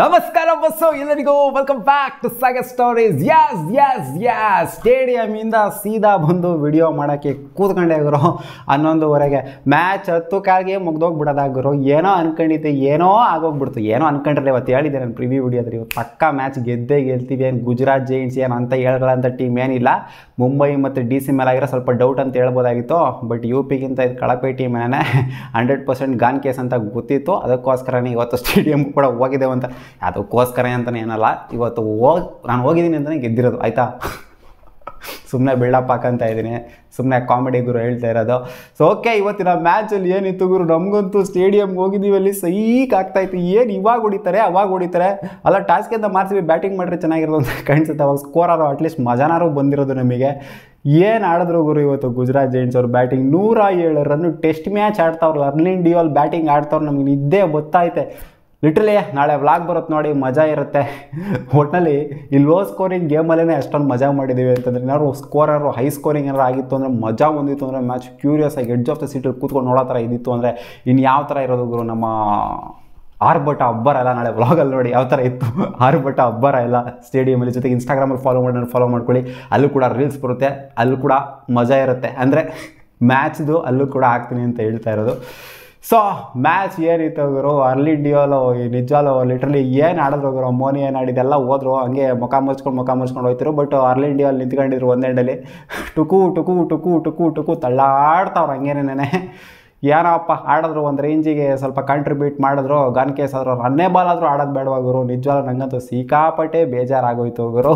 ನಮಸ್ಕಾರ ಬಸ್ಸು ಎಲ್ಲರಿಗೂ welcome back to Sagar stories. Yes stadium ಇಂದ ಸೀದಾ ಬಂದು ವಿಡಿಯೋ ಮಾಡೋಕ್ಕೆ ಕೂತ್ಕೊಂಡೆ ಗುರು 11:30 ಮ್ಯಾಚ್ 10 ಕಾಲ್ಗೆ ಮುಗ್ದೋಗ್ಬಿಡೋದಾಗುರು. ಏನೋ ಅನ್ಕೊಂಡಿದ್ದೆ, ಏನೋ ಆಗೋಗ್ಬಿಡ್ತು. ಏನೋ ಅನ್ಕೊಂಡಿರಲಿ. ಇವತ್ತು ಹೇಳಿದ್ದೆ ನಾನು ಪ್ರಿವ್ಯೂ ವಿಡಿಯೋದ್ರಿ, ಇವತ್ತು ಪಕ್ಕಾ ಮ್ಯಾಚ್ ಗೆದ್ದೇ ಗೆಲ್ತೀವಿ. ಏನು ಗುಜರಾತ್ ಜೈಂಟ್ಸ್ ಏನು ಅಂತ ಹೇಳ್ಗಳಂಥ ಟೀಮ್ ಏನಿಲ್ಲ. ಮುಂಬೈ ಮತ್ತು DC ಮೇಲೆ ಆಗಿರೋ ಸ್ವಲ್ಪ ಡೌಟ್ ಅಂತ ಹೇಳ್ಬೋದಾಗಿತ್ತು. ಬಟ್ UPಗಿಂತ ಇದು ಕಳಪೆ ಟೀಮ್ ಏನೇ 100% ಗಾನ್ ಕೇಸ್ ಅಂತ ಗೊತ್ತಿತ್ತು. ಅದಕ್ಕೋಸ್ಕರನೇ ಇವತ್ತು ಸ್ಟೇಡಿಯಂ ಕೂಡ ಹೋಗಿದ್ದೇವೆ ಅಂತ. ಅದಕ್ಕೋಸ್ಕರ ಅಂತಲೇ ಏನಲ್ಲ, ಇವತ್ತು ನಾನು ಹೋಗಿದ್ದೀನಿ ಅಂತಲೇ ಗೆದ್ದಿರೋದು. ಆಯಿತಾ, ಸುಮ್ಮನೆ ಬಿಲ್ಡಪ್ ಹಾಕಂತ ಇದ್ದೀನಿ, ಸುಮ್ಮನೆ ಕಾಮಿಡಿ ಗುರು ಹೇಳ್ತಾ ಇರೋದು. ಸೊ ಓಕೆ, ಇವತ್ತಿನ ಮ್ಯಾಚಲ್ಲಿ ಏನಿತ್ತು ಗುರು, ನಮಗಂತೂ ಸ್ಟೇಡಿಯಂಗೆ ಹೋಗಿದ್ದೀವಿ, ಅಲ್ಲಿ ಸೈಕ್ ಆಗ್ತಾಯಿತ್ತು. ಏನು ಇವಾಗ ಹೊಡಿತಾರೆ ಅವಾಗ ಹೊಡಿತಾರೆ ಅಲ್ಲ, ಟಾಸ್ಕಿಂದ ಮಾರ್ಸಿ ಬ್ಯಾಟಿಂಗ್ ಮಾಡಿದ್ರೆ ಚೆನ್ನಾಗಿರೋದು ಅಂತ ಕಾಣಿಸುತ್ತೆ. ಅವಾಗ ಸ್ಕೋರಾರು ಅಟ್ಲೀಸ್ಟ್ ಮಜಾನಾರು ಬಂದಿರೋದು ನಮಗೆ. ಏನು ಆಡಿದ್ರು ಗುರು ಇವತ್ತು ಗುಜರಾತ್ ಜೈಂಟ್ಸ್ ಅವ್ರು ಬ್ಯಾಟಿಂಗ್. 107 ರನ್ನು ಟೆಸ್ಟ್ ಮ್ಯಾಚ್ ಆಡ್ತಾವ್ರಲ್ಲ, ಅರ್ಲಿನ್ ಡಿಯೋಲ್ ಬ್ಯಾಟಿಂಗ್ ಆಡ್ತಾವ್ರು. ನಮಗೆ ನಿದ್ದೆ ಗೊತ್ತಾಯ್ತೆ ಲಿಟ್ರಲಿ. ನಾಳೆ ವ್ಲಾಗ್ ಬರುತ್ತೆ ನೋಡಿ, ಮಜಾ ಇರುತ್ತೆ. ಒಟ್ಟಿನಲ್ಲಿ ಈ ಲೋ ಸ್ಕೋರಿಂಗ್ ಗೇಮಲ್ಲೇ ಅಷ್ಟೊಂದು ಮಜಾ ಮಾಡಿದ್ದೀವಿ ಅಂತಂದರೆ, ಏನಾದ್ರು ಸ್ಕೋರರು ಹೈ ಸ್ಕೋರಿಂಗ್ ಏನಾರು ಆಗಿತ್ತು ಅಂದರೆ ಮಜಾ ಬಂದಿತ್ತು ಅಂದರೆ ಮ್ಯಾಚ್ ಕ್ಯೂರಿಯಸ್ ಆಗಿ ಎಡ್ಜ್ ಆಫ್ ದ ಸೀಟಲ್ಲಿ ಕೂತ್ಕೊಂಡು ನೋಡೋ ಥರ ಇದ್ದಿತ್ತು ಅಂದರೆ ಇನ್ನು ಯಾವ ಥರ ಇರೋದು ಗುರು. ನಮ್ಮ ಆರ್ಭಟ ಅಬ್ಬರ ಎಲ್ಲ ನಾಳೆ ವ್ಲಾಗಲ್ಲಿ ನೋಡಿ ಯಾವ ಥರ ಇತ್ತು. ಆರ್ಭಟ ಅಬ್ಬರ ಎಲ್ಲ ಸ್ಟೇಡಿಯಮಲ್ಲಿ. ಜೊತೆಗೆ ಇನ್ಸ್ಟಾಗ್ರಾಮಲ್ಲಿ ಫಾಲೋ ಮಾಡ್ಕೊಳ್ಳಿ, ಅಲ್ಲೂ ಕೂಡ ರೀಲ್ಸ್ ಬರುತ್ತೆ, ಅಲ್ಲೂ ಕೂಡ ಮಜಾ ಇರುತ್ತೆ. ಅಂದರೆ ಮ್ಯಾಚ್ದು ಅಲ್ಲೂ ಕೂಡ ಹಾಕ್ತೀನಿ ಅಂತ ಹೇಳ್ತಾ ಇರೋದು. ಸೊ ಮ್ಯಾಚ್ ಏನಿತ್ತು ಗುರು, ಅರ್ಲಿನ್ ಡಿಯೋಲು ನಿಜವಾಲು ಲಿಟ್ರಲಿ ಏನು ಆಡಿದ್ರು ಗುರು. ಮೋನಿ ಏನು ಆಡಿದೆಲ್ಲ ಹೋದ್ರು, ಹಂಗೆ ಮುಖ ಮುಚ್ಕೊಂಡು ಹೋಯ್ತಿರು. ಬಟ್ ಅರ್ಲಿನ್ ಡಿಯೋಲ್ ನಿಂತ್ಕೊಂಡಿದ್ರು ಒಂದೆಂಡಲ್ಲಿ, ಟುಕು ತಳ್ಳಾಡ್ತಾವ್ರು ಹಂಗೇನೇನೆ. ಏನಪ್ಪ ಆಡಿದ್ರು, ಒಂದು ರೇಂಜಿಗೆ ಸ್ವಲ್ಪ ಕಾಂಟ್ರಿಬ್ಯೂಟ್ ಮಾಡಿದ್ರು. ಗಾನ್ ಕೇಸ್ ಆದರೂ ರನ್ನೇ ಬಾಲ್ ಆದರೂ ಆಡೋದು ಬೇಡವಾ ಗುರು. ನಿಜವಾಗ್ಲೂ ನನಗಂತೂ ಸಿಕ್ಕಾಪಟ್ಟೆ ಬೇಜಾರಾಗೋಯ್ತು ಗುರು.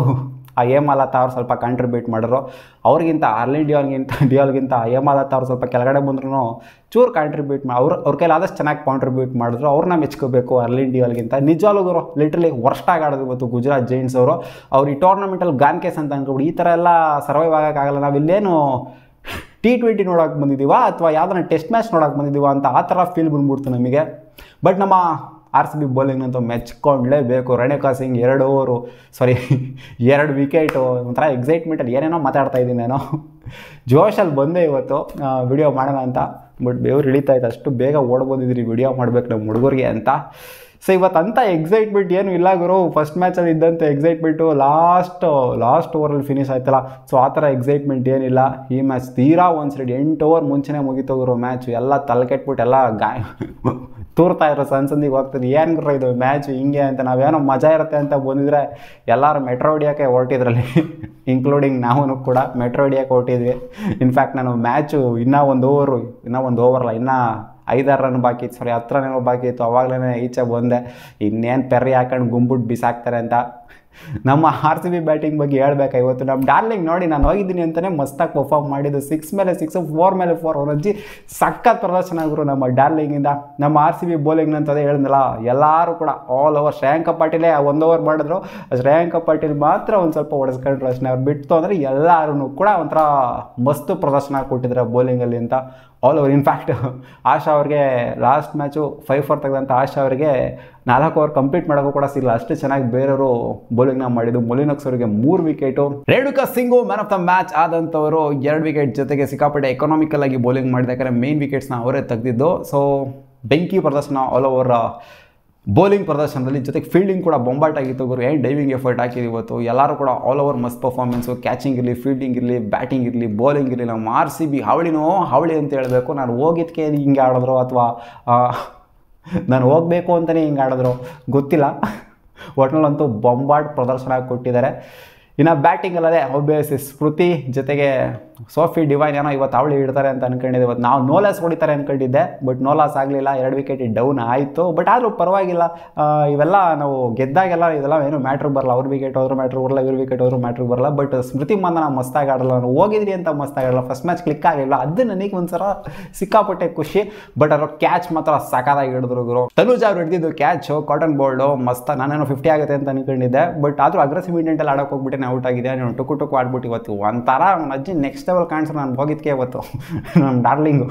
ಆ ಹೇಮಲತಾ ಅವ್ರು ಸ್ವಲ್ಪ ಕಾಂಟ್ರಿಬ್ಯೂಟ್ ಮಾಡಿದ್ರು. ಅವ್ರಿಗಿಂತ ಅರ್ಲಿನ್ ಡಿಯೋಲ್ಗಿಂತ ಹೇಮಲತಾ ಅವ್ರು ಸ್ವಲ್ಪ ಕೆಳಗಡೆ ಬಂದ್ರೂ ಚೂರು ಕಾಂಟ್ರಿಬ್ಯೂಟ್ ಅವ್ರ ಕೈಲಿ ಆದಷ್ಟು ಚೆನ್ನಾಗಿ ಕಾಂಟ್ರಿಬ್ಯೂಟ್ ಮಾಡಿದ್ರು. ಅವ್ರನ್ನ ಮೆಚ್ಕೋಬೇಕು ಅರ್ಲಿನ್ ಡಿಯೋಲ್ಗಿಂತ. ನಿಜವಾಗ್ಲೂ ಗುರು ಲಿಟ್ರಲಿ ವರ್ಸ್ಟಾಗಿ ಆಡೋದು ಇವತ್ತು ಗುಜರಾತ್ ಜೈಂಟ್ಸ್ ಅವರು. ಅವ್ರು ಈ ಟೂರ್ನಮೆಂಟಲ್ಲಿ ಗಾನ್ ಕೇಸ್ ಅಂತ ಅನ್ಕೊಬಿಡಿ. ಈ ಥರ ಎಲ್ಲ ಸರ್ವೈವ್ ಆಗೋಕ್ಕಾಗಲ್ಲ. ನಾವಿಲ್ಲೇನು T20 ನೋಡೋಕೆ ಬಂದಿದ್ದೀವಾ ಅಥವಾ ಯಾವ್ದಾರ ಟೆಸ್ಟ್ ಮ್ಯಾಚ್ ನೋಡೋಕೆ ಬಂದಿದ್ದೀವಾ ಅಂತ ಆ ಥರ ಫೀಲ್ ಬಂದ್ಬಿಡ್ತು ನಮಗೆ. ಬಟ್ ನಮ್ಮ RCB ಬೌಲಿಂಗ್ನಂತೂ ಮೆಚ್ಕೊಂಡ್ಲೇಬೇಕು. ರೇಣುಕಾ ಸಿಂಗ್ 2 ವಿಕೆಟು, ಒಂಥರ ಎಕ್ಸೈಟ್ಮೆಂಟಲ್ಲಿ ಏನೇನೋ ಮಾತಾಡ್ತಾ ಇದ್ದೀನಿ ನಾನು. ಜೋಶಲ್ಲಿ ಬಂದೆ ಇವತ್ತು ವಿಡಿಯೋ ಮಾಡೋಣ ಅಂತ. ಬಟ್ ಬೇವ್ರು ಹಿಡಿತಾ ಇತ್ತು, ಅಷ್ಟು ಬೇಗ ಓಡ್ಬಂದಿದ್ರಿ ವಿಡಿಯೋ ಮಾಡ್ಬೇಕು ನಮ್ಮ ಹುಡುಗರಿಗೆ ಅಂತ. ಸೊ ಇವತ್ತಂತ ಎಕ್ಸೈಟ್ಮೆಂಟ್ ಏನೂ ಇಲ್ಲ ಗುರು. ಫಸ್ಟ್ ಮ್ಯಾಚಲ್ಲಿ ಇದ್ದಂಥ ಎಕ್ಸೈಟ್ಮೆಂಟು ಲಾಸ್ಟ್ ಓವರಲ್ಲಿ ಫಿನಿಶ್ ಆಯ್ತಲ್ಲ, ಸೊ ಆ ಥರ ಎಕ್ಸೈಟ್ಮೆಂಟ್ ಏನಿಲ್ಲ. ಈ ಮ್ಯಾಚ್ ತೀರಾ ಒಂದು ಸೈಡ್ 8 ಓವರ್ ಮುಂಚೆನೇ ಮುಗಿತು ಗುರು ಮ್ಯಾಚ್. ಎಲ್ಲ ತಲೆ ಕೆಟ್ಬಿಟ್ಟು ಎಲ್ಲ ತೂರ್ತಾ ಇರೋ ಸಂದಿಗೆ ಹೋಗ್ತದೆ. ಏನು ಗುರು ಇದು ಮ್ಯಾಚ್ ಹಿಂಗೆ ಅಂತ. ನಾವೇನೋ ಮಜಾ ಇರುತ್ತೆ ಅಂತ ಬಂದಿದ್ರೆ ಎಲ್ಲರೂ ಮೆಟ್ರೋ ಹೊಡಿಯೋಕ್ಕೆ ಹೊರಟಿದ್ರಲ್ಲಿ, ಇನ್ಕ್ಲೂಡಿಂಗ್ ನಾವು ಕೂಡ ಮೆಟ್ರೋ ಹೊಡಿಯೋಕ್ಕೆ ಹೊರಟಿದ್ವಿ. ಇನ್ಫ್ಯಾಕ್ಟ್ ನಾನು ಮ್ಯಾಚು ಇನ್ನೂ ಒಂದು ಓವರಲ್ಲ, ಇನ್ನೂ 5-6 ರನ್ ಬಾಕಿ ಇತ್ತು, 10 ರನ್ ಬಾಕಿ ಇತ್ತು. ಅವಾಗಲೇ ಈಚೆ ಬಂದೆ, ಇನ್ನೇನು ಪೆರ್ರಿ ಹಾಕೊಂಡು ಗುಂಬಿಟ್ಟು ಬಿಸಾಕ್ತಾರೆ ಅಂತ. ನಮ್ಮ RCB ಬ್ಯಾಟಿಂಗ್ ಬಗ್ಗೆ ಹೇಳ್ಬೇಕಾ ಇವತ್ತು. ನಮ್ಮ ಡಾರ್ಲಿಂಗ್ ನೋಡಿ, ನಾನು ಹೋಗಿದ್ದೀನಿ ಅಂತಲೇ ಮಸ್ತಾಗಿ ಪರ್ಫಾರ್ಮ್ ಮಾಡಿದ್ದು. 6 ಮೇಲೆ 6, 4 ಮೇಲೆ 4 ಅವರಜ್ಜಿ ಸಖತ್ ಪ್ರದರ್ಶನ ಗುರು ನಮ್ಮ ಡಾರ್ಲಿಂಗಿಂದ. ನಮ್ಮ RCB ಬೌಲಿಂಗ್ ಅಂತದೇ ಹೇಳಿದ್ನಲ್ಲ, ಎಲ್ಲರೂ ಕೂಡ ಆಲ್ ಓವರ್. ಶ್ರೇಯಾಂಕ ಪಾಟೀಲೇ 1 ಓವರ್ ಮಾಡಿದ್ರು. ಶ್ರೇಯಾಂಕ ಪಾಟೀಲ್ ಮಾತ್ರ ಒಂದು ಸ್ವಲ್ಪ ಹೊಡೆಸ್ಕೊಂಡ್ರು ಅಷ್ಟೇ. ಅವ್ರು ಬಿಟ್ಟು ಅಂದರೆ ಎಲ್ಲರೂ ಕೂಡ ಒಂಥರ ಮಸ್ತು ಪ್ರದರ್ಶನ ಕೊಟ್ಟಿದ್ದಾರೆ ಬೌಲಿಂಗಲ್ಲಿ ಅಂತ ಆಲ್ ಓವರ್. ಇನ್ಫ್ಯಾಕ್ಟ್ ಆಶಾ ಅವ್ರಿಗೆ ಲಾಸ್ಟ್ ಮ್ಯಾಚು 5 4 ತೆಗೆದಂಥ ಆಶಾ ಅವರಿಗೆ 4 ಓವರ್ ಕಂಪ್ಲೀಟ್ ಮಾಡೋಕ್ಕೂ ಕೂಡ ಸಿಗಲ್ಲ, ಅಷ್ಟು ಚೆನ್ನಾಗಿ ಬೇರೆಯವರು ಬೌಲಿಂಗ್ನ ಮಾಡಿದ್ದು. ಮೊಲಿನಕ್ಸ್ ಅವರಿಗೆ 3 wicket. Renuka Singh man of the match ಆದಂಥವರು 2 ವಿಕೆಟ್ ಜೊತೆಗೆ ಸಿಕ್ಕಾಪಟ್ಟೆ ಎಕನಾಮಿಕಲ್ ಆಗಿ ಬೌಲಿಂಗ್ ಮಾಡಿದ, ಯಾಕಂದರೆ ಮೇನ್ ವಿಕೆಟ್ಸ್ನ ಅವರೇ ತೆಗೆದಿದ್ದು. ಸೊ ಬೆಂಕಿ ಪ್ರದರ್ಶನ ಆಲ್ ಓವರ್ ಬೌಲಿಂಗ್ ಪ್ರದರ್ಶನದಲ್ಲಿ. ಜೊತೆಗೆ ಫೀಲ್ಡಿಂಗ್ ಕೂಡ ಬೊಂಬಾಟಾಗಿತ್ತು ಗುರು. ಏನು ಡೈವಿಂಗ್ ಎಫರ್ಟ್ ಹಾಕಿದ್ದು ಇವತ್ತು. ಎಲ್ಲರೂ ಕೂಡ ಆಲ್ ಓವರ್ ಮಸ್ತ್ ಪರ್ಫಾರ್ಮೆನ್ಸು. ಕ್ಯಾಚಿಂಗ್ ಇರಲಿ, ಫೀಲ್ಡಿಂಗ್ ಇರಲಿ, ಬ್ಯಾಟಿಂಗ್ ಇರಲಿ, ಬೌಲಿಂಗ್ ಇರಲಿ. ನಮ್ಮ RCB ಹಾವಳಿ ಅಂತ ಹೇಳಬೇಕು. ನಾನು ಹೋಗಿದ್ದಕ್ಕೆ ಹಿಂಗೆ ಆಡಿದ್ರು ಅಥವಾ ನಾನು ಹೋಗಬೇಕು ಅಂತಲೇ ಹಿಂಗೆ ಆಡಿದ್ರು ಗೊತ್ತಿಲ್ಲ. ಒಟ್ಟಿನಲ್ಲಂತೂ ಬೊಂಬಾಟ್ ಪ್ರದರ್ಶನ ಕೊಟ್ಟಿದ್ದಾರೆ. ಇನ್ನು ಬ್ಯಾಟಿಂಗಲ್ಲದೆ ಒಬ್ಬಿಯಸ್ಲಿ ಸ್ಮೃತಿ ಜೊತೆಗೆ ಸೋಫಿ ಡಿವೈನ್ ಏನೋ ಇವತ್ತು ಅವಳಿ ಇಡ್ತಾರೆ ಅಂತ ಅಂದ್ಕೊಂಡಿದ್ದೆ. ಇವತ್ತು ನಾವು ನೋಲಾಸ್ ಹೊಡಿತಾರೆ ಅಂದ್ಕೊಂಡಿದ್ದೆ, ಬಟ್ ನೋಲಾಸ್ ಆಗಲಿಲ್ಲ. 2 ವಿಕೆಟ್ ಡೌನ್ ಆಯಿತು. ಬಟ್ ಆದರೂ ಪರವಾಗಿಲ್ಲ. ಇವೆಲ್ಲ ನಾವು ಗೆದ್ದಾಗೆಲ್ಲ ಇದೆಲ್ಲ ಏನು ಮ್ಯಾಟ್ರ್ ಬರಲ್ಲ. ಅವ್ರ ವಿಕೆಟ್ ಹೋದ್ರು ಮ್ಯಾಟ್ರ್ ಬರಲ್ಲ, ಇವ್ರ ವಿಕೆಟ್ ಹೋದ್ರು ಮ್ಯಾಟ್ರ್ ಬರಲ್ಲ. ಬಟ್ ಸ್ಮೃತಿ ಮಂದನ ಮಸ್ತಾಗಿ ಆಡಲ್ಲ. ನಾನು ಹೋಗಿದ್ರಿ ಅಂತ ಮಸ್ತಾಗಿ ಆಡಲ್ಲ. ಫಸ್ಟ್ ಮ್ಯಾಚ್ ಕ್ಲಿಕ್ ಆಗಲಿಲ್ಲ, ಅದು ನನಗೆ ಒಂದ್ಸಲ ಸಿಕ್ಕಾಪಟ್ಟೆ ಖುಷಿ. ಬಟ್ ಅವ್ರ ಕ್ಯಾಚ್ ಮಾತ್ರ ಸಕಾಲಾಗಿ ಹಿಡಿದ್ರು ಗುರು. ತನುಜ್ ಅವ್ರು ಹಿಡಿದಿದ್ದು ಕ್ಯಾಚು ಕಾಟನ್ ಬೋಲ್ಡು ಮಸ್ತ. ನಾನೇನೋ 50 ಆಗುತ್ತೆ ಅಂತ ಅಂದ್ಕೊಂಡಿದ್ದೆ. ಬಟ್ ಆದರೂ ಅಗ್ರೆಸಿವ್ ಇಂಟೆಂಟಲ್ಲಿ ಆಡೋಕೆ ಹೋಗ್ಬಿಟ್ಟೆ ಔಟ್ ಆಗಿದೆ. ನಾನು ಟುಕು ಆಡ್ಬಿಟ್ಟು ಇವತ್ತು ಒಂಥರ ಅಜ್ಜಿ ನೆಕ್ಸ್ಟ್ ಲೆವೆಲ್ ಕಾಣಿಸ್ರು. ನಾನು ಹೋಗಿದ್ದಕ್ಕೆ ಇವತ್ತು ನಮ್ಮ ಡಾರ್ಲಿಂಗು.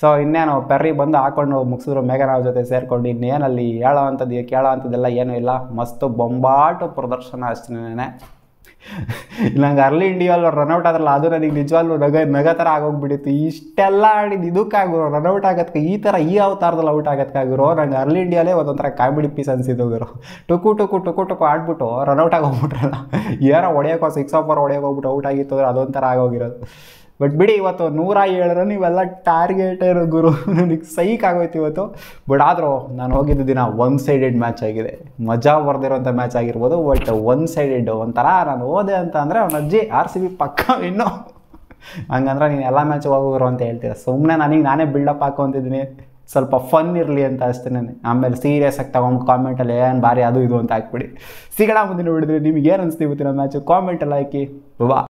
ಸೊ ಇನ್ನೇನು ಪೆರ್ರಿ ಬಂದು ಹಾಕೊಂಡು ಮುಗಿಸಿದ್ರು ಮೇಘನಾವ್ ಜೊತೆ ಸೇರಿಕೊಂಡು. ಇನ್ನೇನಲ್ಲಿ ಕೇಳೋ ಅಂಥದ್ದೆಲ್ಲ ಏನೂ ಇಲ್ಲ. ಮಸ್ತು ಬೊಂಬಾಟು ಪ್ರದರ್ಶನ ಅಷ್ಟೇನೆ. ನಂಗೆ ಅರ್ಲಿ ಇಂಡಿಯಾಲ್ ರನ್ಔಟ್ ಆದ್ರಲ್ಲ ಅದು ನನಗೆ ನಿಜವಾಗ್ಲೂ ನಗ ಥರ ಆಗೋಗ್ಬಿಟ್ಟಿತ್ತು. ಇಷ್ಟೆಲ್ಲ ಆಡಿದ್ದು ಇದಕ್ಕಾಗಿರೋ ರನ್ಔಟ್ ಆಗೋದಕ್ಕೆ ಈ ಥರ ಈ ಅವತಾರದಲ್ಲಿ ಔಟ್ ಆಗೋದಕ್ಕಾಗಿರೋ ನಂಗೆ ಅರ್ಲಿ ಇಂಡಿಯಾಲೇ ಒಂದೊಂಥರ ಕಾಮಿಡಿ ಪೀಸ್ ಅನ್ಸಿದ್ದೋಗಿರೋ. ಟುಕು ಆಡ್ಬಿಟ್ಟು ರನ್ಔಟ್ ಆಗೋಗ್ಬಿಟ್ರಲ್ಲ, ಏನೋ ಹೊಡೆಯೋಕೋ 6 ಓವರ್ ಹೊಡೆಯೋಕೆ ಹೋಗ್ಬಿಟ್ಟು ಔಟ್ ಆಗಿತ್ತು ಅಂದ್ರೆ ಅದೊಂಥರ ಆಗೋಗಿರೋದು. ಬಟ್ ಬಿಡಿ, ಇವತ್ತು 107 ರನ್ ಇವೆಲ್ಲ ಟಾರ್ಗೆಟ್ ಇರೋ ಗುರು, ನನಗೆ ಸೈಕ್ ಆಗೋಯ್ತು ಇವತ್ತು. ಬಟ್ ಆದರೂ ನಾನು ಹೋಗಿದ್ದ ದಿನ 1 ಸೈಡೆಡ್ ಮ್ಯಾಚ್ ಆಗಿದೆ, ಮಜಾ ಬರ್ದಿರೋಂಥ ಮ್ಯಾಚ್ ಆಗಿರ್ಬೋದು. ಬಟ್ 1 ಸೈಡೆಡ್ ಒಂಥರ ನಾನು ಹೋದೆ ಅಂತ ಅಂದರೆ ಅವನ ಅಜ್ಜಿ RCB ಪಕ್ಕ ಇನ್ನೂ ಹಂಗಂದ್ರೆ ನೀನು ಎಲ್ಲ ಮ್ಯಾಚ್ ಹೋಗೋರು ಅಂತ ಹೇಳ್ತೀರ. ಸುಮ್ಮನೆ ನಾನೇ ಬಿಲ್ಡಪ್ ಹಾಕೊತಿದ್ದೀನಿ, ಸ್ವಲ್ಪ ಫನ್ ಇರಲಿ ಅಂತ ಅಷ್ಟೇ. ಆಮೇಲೆ ಸೀರಿಯಸ್ ಆಗಿ ತಗೊಂಡು ಕಾಮೆಂಟಲ್ಲಿ ಏನು ಬಾರಿ ಅದು ಇದು ಅಂತ ಹಾಕ್ಬಿಡಿ. ಸಿಗೋಣ ಮುಂದಿನ ವಿಡಿಯೋದಲ್ಲಿ. ನಿಮ್ಗೆ ಏನು ಅನಿಸ್ತೀವಿ ಮ್ಯಾಚು ಕಾಮೆಂಟಲ್ಲಿ ಹಾಕಿ. ಬಾ.